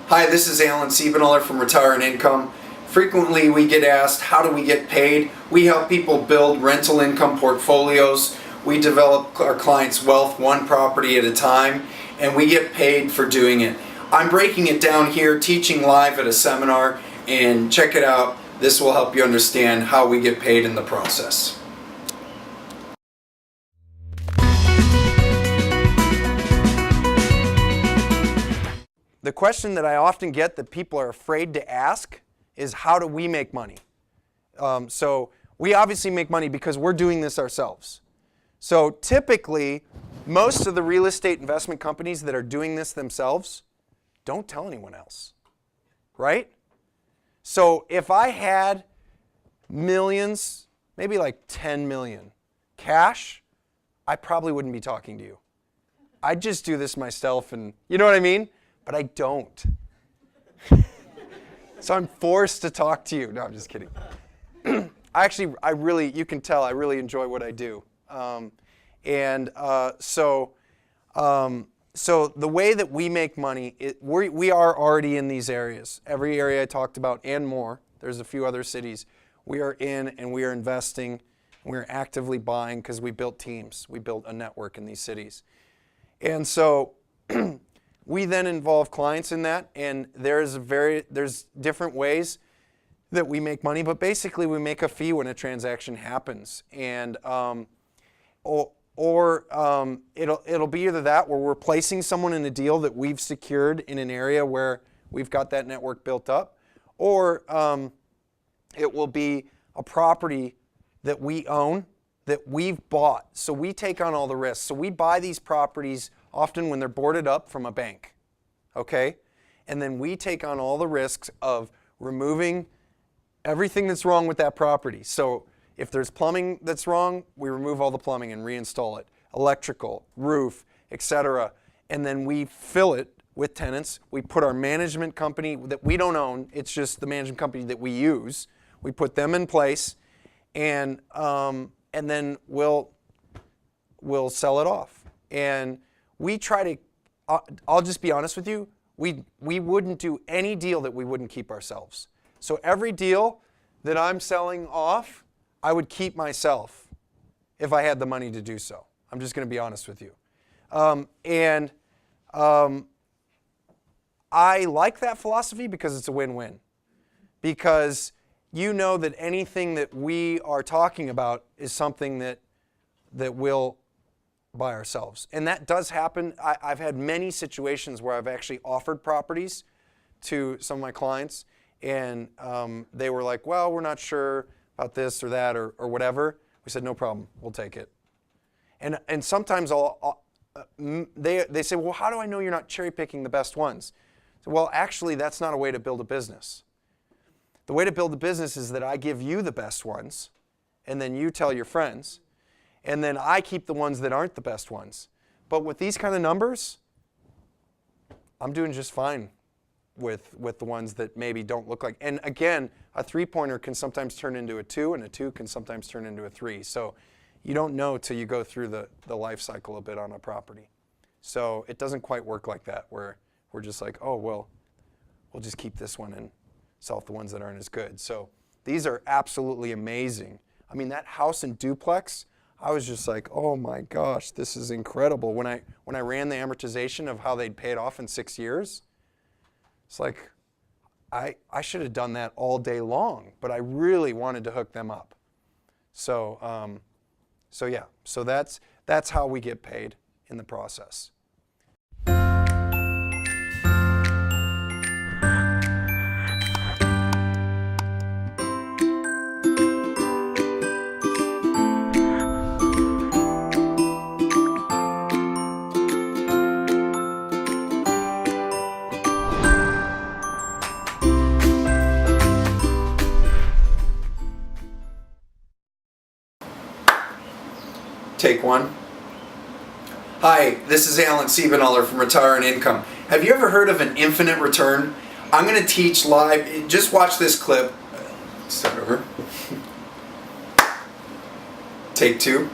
Hi, this is Alan Siebenoller from Retire and Income. Frequently we get asked, how do we get paid? We help people build rental income portfolios. We develop our clients' wealth one property at a time, and we get paid for doing it. I'm breaking it down here, teaching live at a seminar, and check it out. This will help you understand how we get paid in the process. The question that I often get that people are afraid to ask is, how do we make money? So we obviously make money because we're doing this ourselves. So typically, most of the real estate investment companies that are doing this themselves don't tell anyone else, right? So if I had millions, maybe like 10 million cash, I probably wouldn't be talking to you. I'd just do this myself, and you know what I mean? But I don't. So I'm forced to talk to you. No, I'm just kidding. You can tell I really enjoy what I do. So the way that we make money, we are already in these areas. Every area I talked about and more. There's a few other cities. We are in, and we are investing. We are actively buying because we built teams. We built a network in these cities. And so we then involve clients in that, and there's different ways that we make money, but basically we make a fee when a transaction happens. And it'll be either that, where we're placing someone in a deal that we've secured in an area where we've got that network built up, or it will be a property that we own that we've bought. So we take on all the risks. So we buy these properties often when they're boarded up from a bank, okay? And then we take on all the risks of removing everything that's wrong with that property. So if there's plumbing that's wrong, we remove all the plumbing and reinstall it. Electrical, roof, etc. And then we fill it with tenants. We put our management company that we don't own, it's just the management company that we use. We put them in place, and then we'll sell it off. And we try to, I'll just be honest with you, we wouldn't do any deal that we wouldn't keep ourselves. So every deal that I'm selling off, I would keep myself if I had the money to do so. I'm just going to be honest with you. I like that philosophy because it's a win-win. Because you know that anything that we are talking about is something that we'll buy ourselves. And that does happen. I've had many situations where I've actually offered properties to some of my clients, and they were like, well, we're not sure about this or that or whatever. We said, no problem, we'll take it. And sometimes they say, well, how do I know you're not cherry picking the best ones? So, well, actually, that's not a way to build a business. The way to build a business is that I give you the best ones, and then you tell your friends, and then I keep the ones that aren't the best ones. But with these kind of numbers, I'm doing just fine with the ones that maybe don't look like. And again, a three-pointer can sometimes turn into a 2, and a 2 can sometimes turn into a 3. So you don't know till you go through the life cycle a bit on a property. So it doesn't quite work like that, where we're just like, oh, well, we'll just keep this one and sell off the ones that aren't as good. So these are absolutely amazing. I mean, that house and duplex, I was just like, oh my gosh, this is incredible. When I ran the amortization of how they'd pay it off in 6 years, it's like, I should have done that all day long, but I really wanted to hook them up. So, yeah, so that's how we get paid in the process. Take one. Hi, this is Alan Siebenoller from Retire and Income. Have you ever heard of an infinite return? I'm going to teach live. Just watch this clip. Start over. Take two.